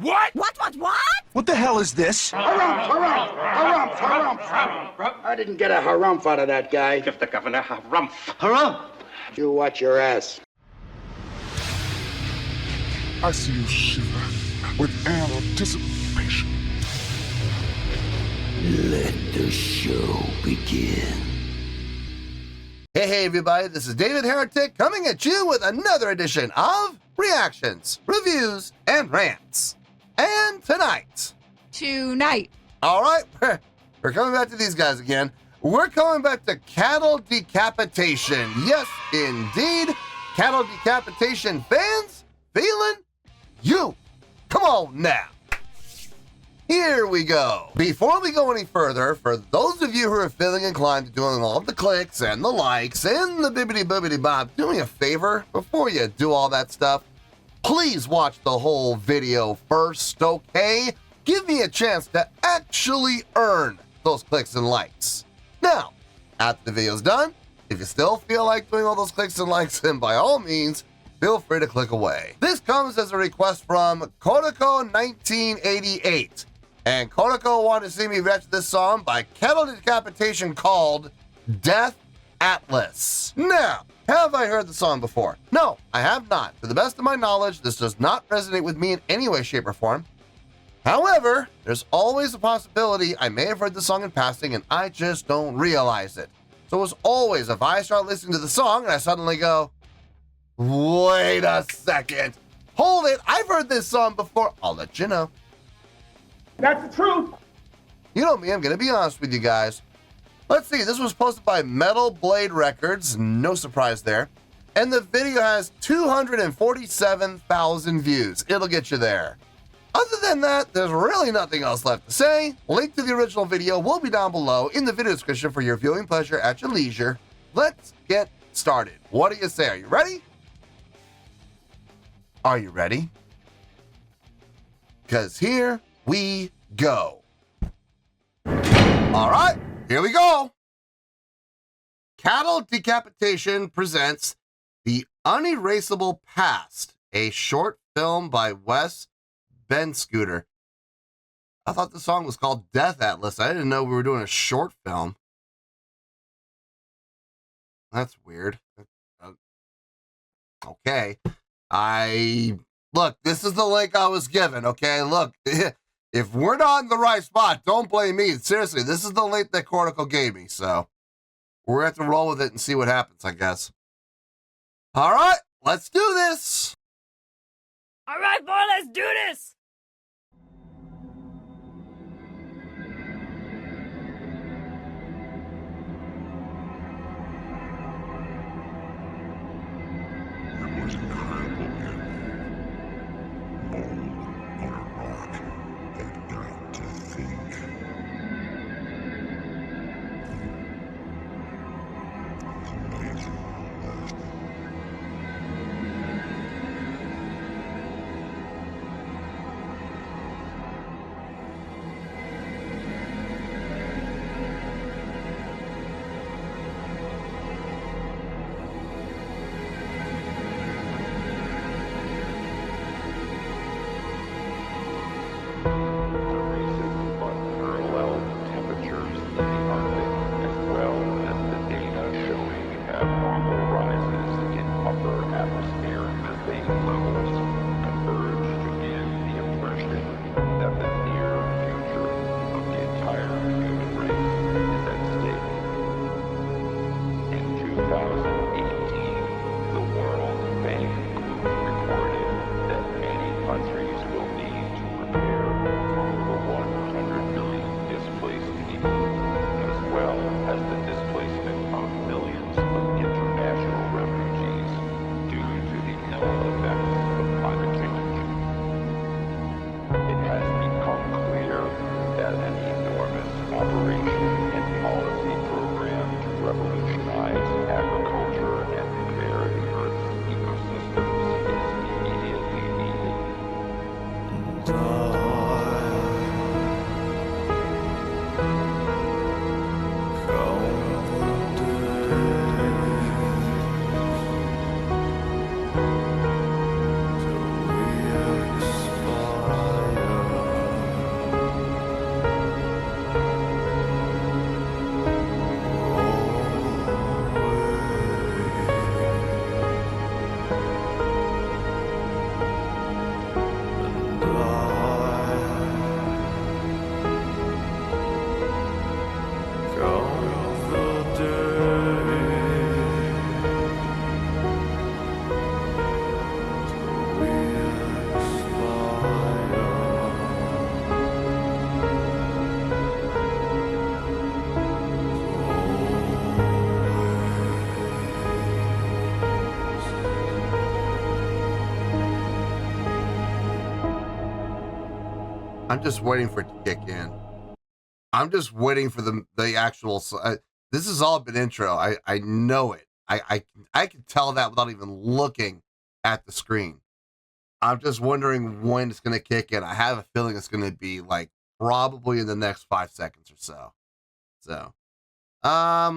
What? What? What the hell is this? Harumph. I didn't get a harumph out of that guy. Give the governor harumph. Harumph! You watch your ass. I see you shiver with anticipation. Let the show begin. Hey everybody, this is David Heretic coming at you with another edition of Reactions, Reviews, and Rants. And tonight, all right, we're coming back to these guys again. We're coming back to Cattle Decapitation. Yes, indeed, Cattle Decapitation Fans feeling you. Come on now. Here we go. Before we go any further, for those of you who are feeling inclined to doing all of the clicks and the likes and the bibbity-bobbity-bob, do me a favor, before you do all that stuff, please watch the whole video first, okay? Give me a chance to actually earn those clicks and likes. Now, after the video's done, if you still feel like doing all those clicks and likes, then by all means, feel free to click away. This comes as a request from Kodako1988. And Kodako wanted to see me react to this song by Cattle Decapitation called Death Atlas. Now, have I heard the song before? No, I have not. To the best of my knowledge, this does not resonate with me in any way, shape, or form. However, there's always a possibility I may have heard the song in passing and I just don't realize it. So as always, if I start listening to the song and I suddenly go, wait a second, hold it, I've heard this song before, I'll let you know. That's the truth. You know me, I'm going to be honest with you guys. Let's see, this was posted by Metal Blade Records, no surprise there. And the video has 247,000 views. It'll get you there. Other than that, there's really nothing else left to say. Link to the original video will be down below in the video description for your viewing pleasure at your leisure. Let's get started. What do you say? Are you ready? Are you ready? Because here we go. All right, here we go. Cattle Decapitation presents The Unerasable Past, a short film by Wes Benscooter. I thought the song was called Death Atlas. I didn't know we were doing a short film. That's weird. Okay. Look, this is the link I was given, okay? Look, if we're not in the right spot, don't blame me. Seriously, this is the link that Cortical gave me, so we're going to have to roll with it and see what happens, I guess. All right, let's do this. All right, boy, let's do this. It was incredible in mold on a rock that got to think. It's amazing how fast. I'm just waiting for it to kick in. I'm just waiting for the actual. This has all been intro. I know it. I can tell that without even looking at the screen. I'm just wondering when it's going to kick in. I have a feeling it's going to be like probably in the next 5 seconds or so. So, I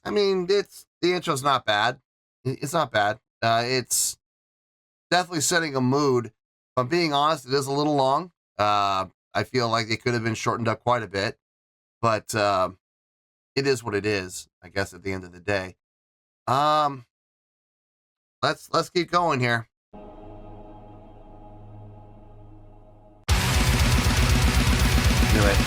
mean, the intro's not bad. It's not bad. It's definitely setting a mood. If I'm being honest, it is a little long. I feel like it could have been shortened up quite a bit, but it is what it is, I guess, at the end of the day. Let's keep going here. Do it.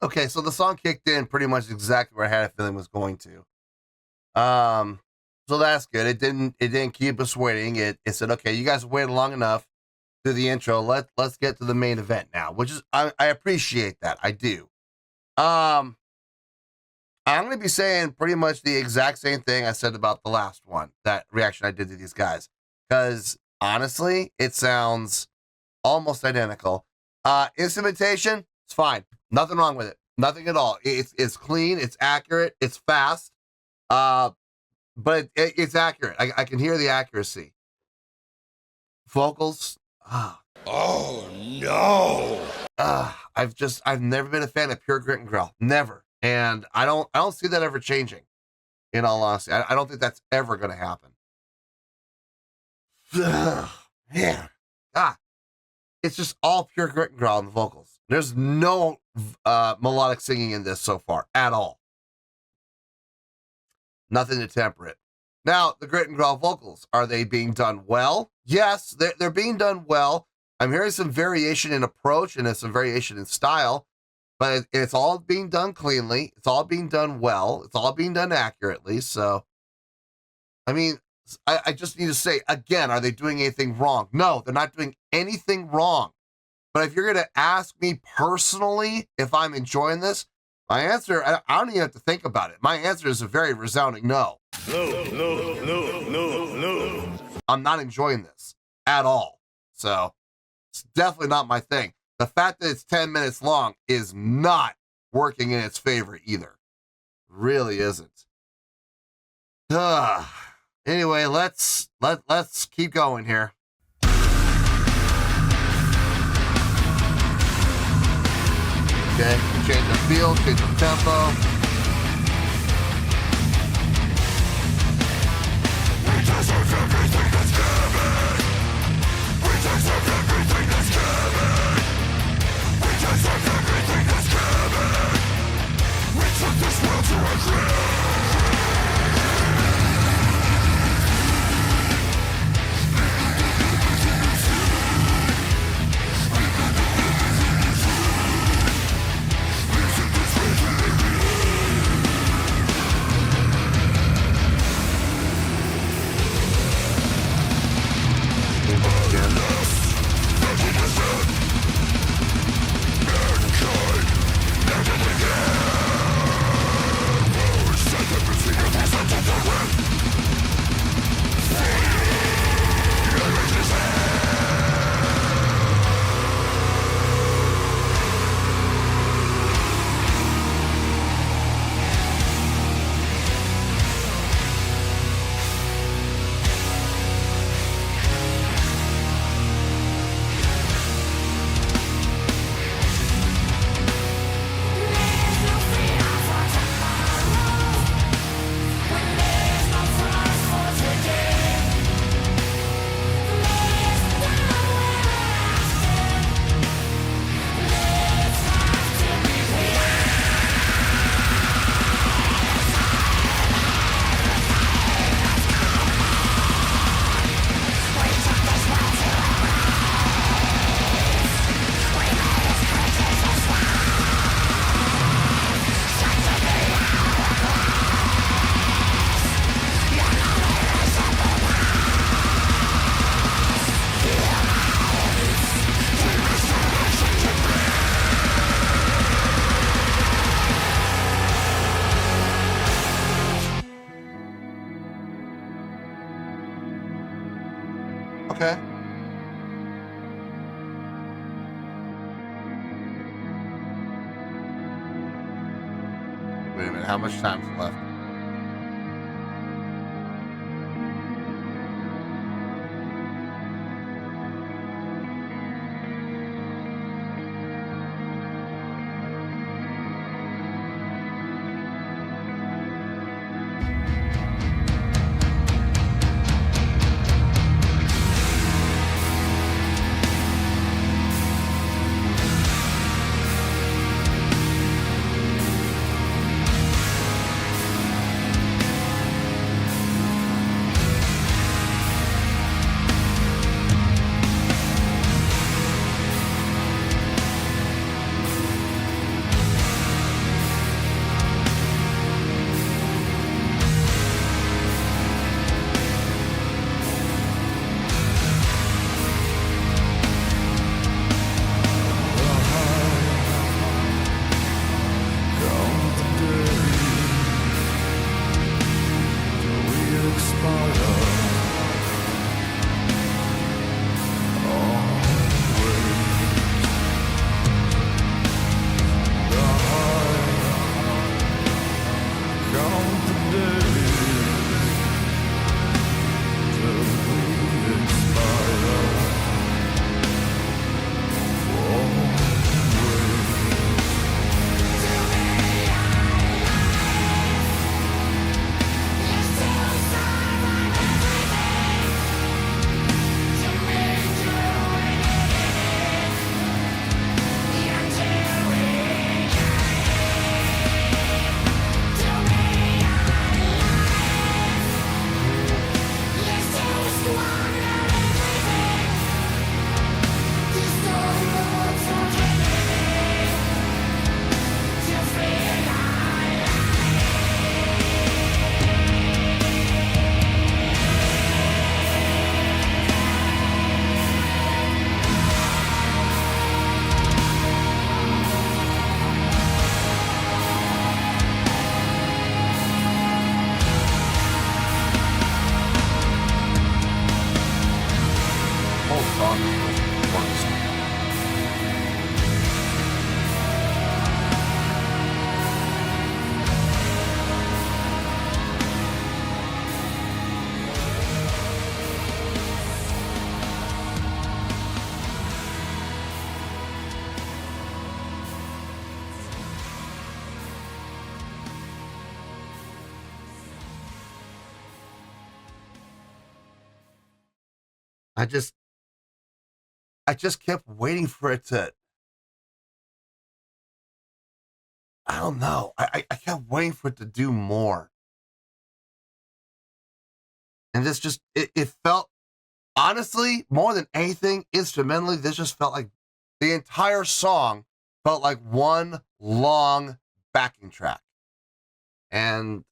Okay, so the song kicked in pretty much exactly where I had a feeling it was going to. So that's good. It didn't keep us waiting. It said, okay, you guys waited long enough through the intro. Let's get to the main event now, which is I appreciate that. I do. I'm gonna be saying pretty much the exact same thing I said about the last one, that reaction I did to these guys. Because honestly, it sounds almost identical. Instrumentation, it's fine. Nothing wrong with it. Nothing at all. It's clean. It's accurate. It's fast. But it's accurate. I can hear the accuracy. Vocals. Oh no! I've never been a fan of pure grit and growl. Never. And I don't see that ever changing. In all honesty, I don't think that's ever going to happen. Man, it's just all pure grit and growl in the vocals. There's no melodic singing in this so far at all. Nothing to temper it. Now, the grit and growl vocals, are they being done well? Yes, they're being done well. I'm hearing some variation in approach and some variation in style, but it's all being done cleanly. It's all being done well. It's all being done accurately. So, I mean, I just need to say, again, are they doing anything wrong? No, they're not doing anything wrong. But if you're going to ask me personally if I'm enjoying this, My answer, I don't even have to think about it. My answer is a very resounding no. No. I'm not enjoying this at all. So it's definitely not my thing. The fact that it's 10 minutes long is not working in its favor either. Really isn't. Anyway, let's keep going here. Okay, change the feel, change the tempo. We deserve everything that's given. We deserve everything that's given. We deserve everything that's given. We took this world to our grave. Okay. Wait a minute, how much time's left? I just kept waiting for it to, I don't know. I kept waiting for it to do more. And this just, it felt, honestly, more than anything, instrumentally, this just felt like the entire song felt like one long backing track. And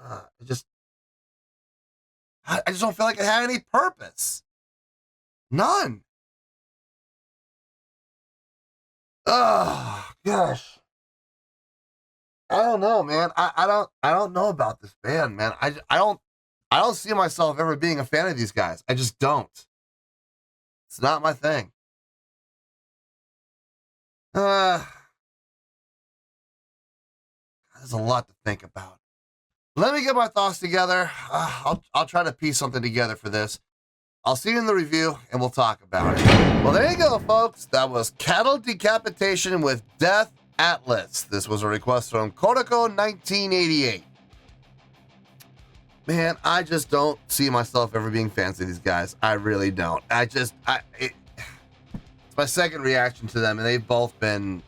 I just don't feel like it had any purpose. None. Oh, gosh. I don't know, man. I don't know about this band, man. I don't see myself ever being a fan of these guys. I just don't. It's not my thing. There's a lot to think about. Let me get my thoughts together. I'll try to piece something together for this. I'll see you in the review, and we'll talk about it. Well, there you go, folks. That was Cattle Decapitation with Death Atlas. This was a request from Kodako 1988. Man, I just don't see myself ever being fans of these guys. I really don't. It's my second reaction to them, and they've both been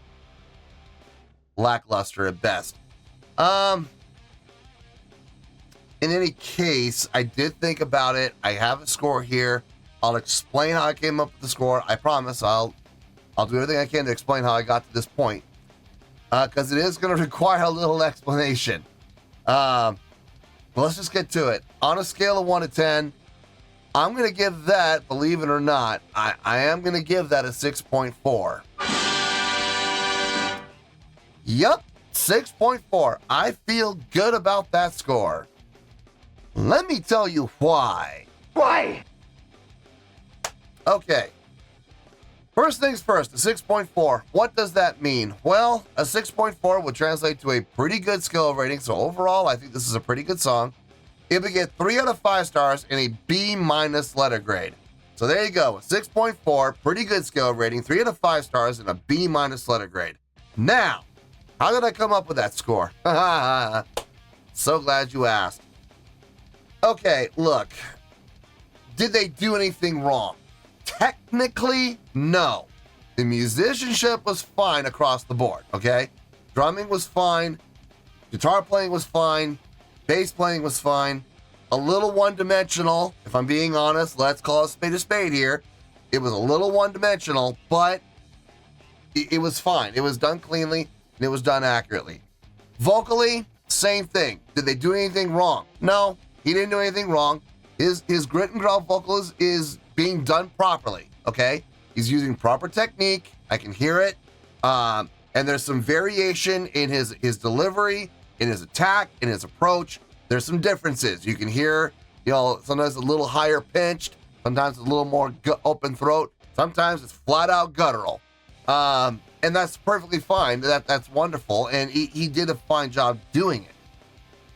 lackluster at best. In any case, I did think about it. I have a score here. I'll explain how I came up with the score. I promise I'll do everything I can to explain how I got to this point. Because it is going to require a little explanation. Well, let's just get to it. On a scale of 1 to 10, I'm going to give that, believe it or not, I am going to give that a 6.4. Yup, 6.4. I feel good about that score. Let me tell you why. Why? Okay. First things first, a 6.4. What does that mean? Well, a 6.4 would translate to a pretty good skill rating. So overall, I think this is a pretty good song. It would get 3 out of 5 stars and a B- letter grade. So there you go, a 6.4, pretty good skill rating, 3 out of 5 stars and a B- letter grade. Now, how did I come up with that score? So glad you asked. Okay, look. Did they do anything wrong? Technically, no. The musicianship was fine across the board, okay? Drumming was fine. Guitar playing was fine. Bass playing was fine. A little one-dimensional, if I'm being honest. Let's call a spade here. It was a little one-dimensional, but it was fine. It was done cleanly, and it was done accurately. Vocally, same thing. Did they do anything wrong? No, he didn't do anything wrong. His grit and growl vocal is being done properly, okay? He's using proper technique. I can hear it. And there's some variation in his delivery, in his attack, in his approach. There's some differences. You can hear, sometimes a little higher pitched, sometimes a little more open throat, sometimes it's flat out guttural. And that's perfectly fine. That's wonderful. And he did a fine job doing it.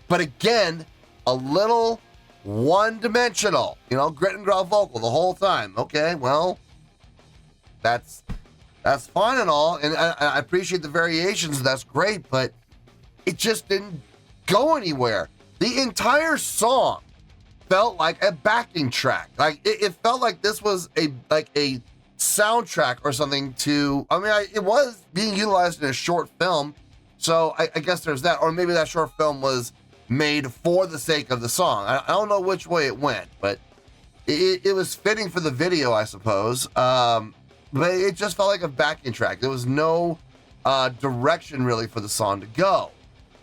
But again, a little one-dimensional, grit and growl vocal the whole time. Okay, well, that's fine and all, and I appreciate the variations. That's great, but it just didn't go anywhere. The entire song felt like a backing track. Like it felt like this was a soundtrack or something to. It was being utilized in a short film, so I guess there's that. Or maybe that short film was made for the sake of the song. I don't know which way it went, but it was fitting for the video, I suppose. But it just felt like a backing track. There was no direction really for the song to go,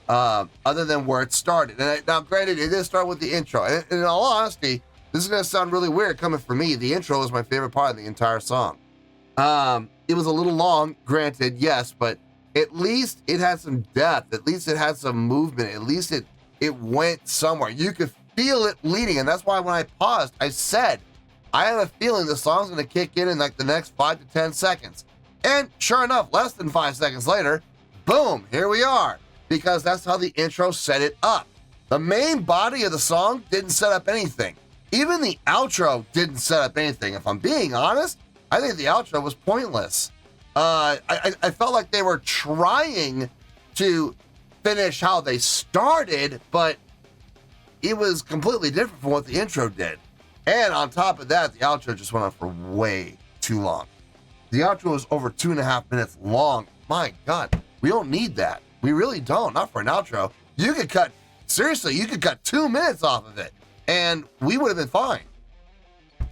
other than where it started. And now, granted, it did start with the intro. And in all honesty, this is going to sound really weird coming from me. The intro is my favorite part of the entire song. It was a little long, granted, yes, but at least it had some depth. At least it had some movement. At least it went somewhere. You could feel it leading, and that's why when I paused, I said, I have a feeling the song's going to kick in like the next 5 to 10 seconds. And sure enough, less than 5 seconds later, boom, here we are. Because that's how the intro set it up. The main body of the song didn't set up anything. Even the outro didn't set up anything. If I'm being honest, I think the outro was pointless. I felt like they were trying to finish how they started, but it was completely different from what the intro did. And on top of that, the outro just went on for way too long. The outro was over 2.5 minutes long. My God, we don't need that. We really don't, not for an outro. You could cut 2 minutes off of it and we would have been fine.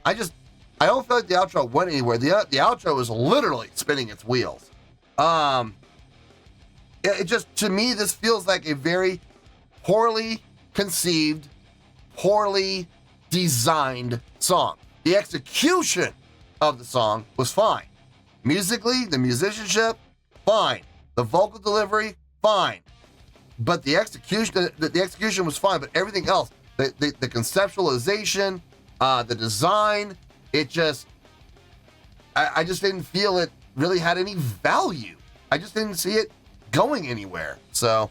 I don't feel like the outro went anywhere. The outro was literally spinning its wheels. It just, to me, this feels like a very poorly conceived, poorly designed song. The execution of the song was fine. Musically, the musicianship, fine. The vocal delivery, fine. But the execution was fine, but everything else, the conceptualization, the design, it just, I just didn't feel it really had any value. I just didn't see it going anywhere. So,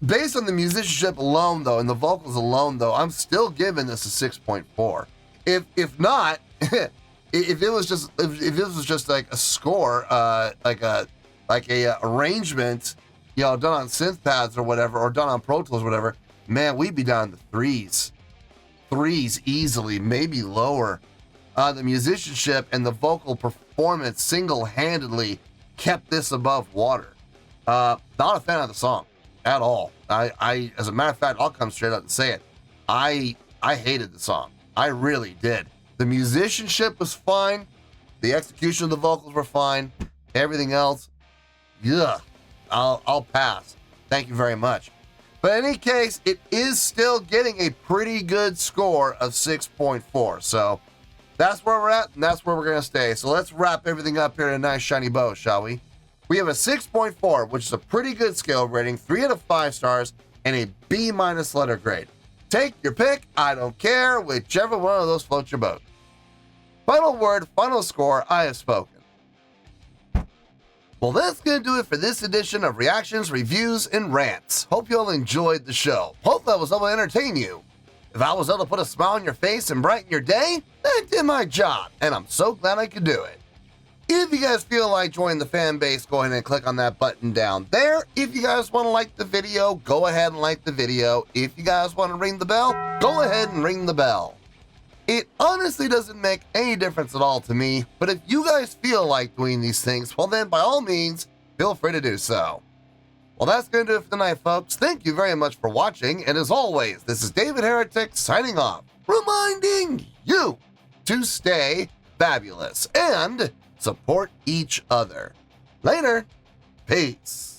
based on the musicianship alone, though, and the vocals alone, though, I'm still giving this a 6.4. If not, if it was just like a score, like a arrangement, you know, done on synth pads or whatever, or done on Pro Tools or whatever, man, we'd be down in the threes easily, maybe lower. The musicianship and the vocal performance single-handedly kept this above water. Not a fan of the song at all. I as a matter of fact, I'll come straight up and say it. I hated the song. I really did. The musicianship was fine. The execution of the vocals were fine. Everything else, yeah, I'll pass. Thank you very much. But in any case, it is still getting a pretty good score of 6.4. So that's where we're at, and that's where we're going to stay. So let's wrap everything up here in a nice shiny bow, shall we? We have a 6.4, which is a pretty good scale rating, 3 out of 5 stars, and a B- letter grade. Take your pick, I don't care, whichever one of those floats your boat. Final word, final score, I have spoken. Well, that's going to do it for this edition of Reactions, Reviews, and Rants. Hope you all enjoyed the show. Hope I was able to entertain you. If I was able to put a smile on your face and brighten your day, I did my job, and I'm so glad I could do it. If you guys feel like joining the fan base, go ahead and click on that button down there. If you guys want to like the video, go ahead and like the video. If you guys want to ring the bell, go ahead and ring the bell. It honestly doesn't make any difference at all to me, but if you guys feel like doing these things, well then by all means, feel free to do so. Well, that's going to do it for tonight, folks. Thank you very much for watching, and as always, this is David Heretic signing off, reminding you to stay fabulous and support each other. Later. Peace.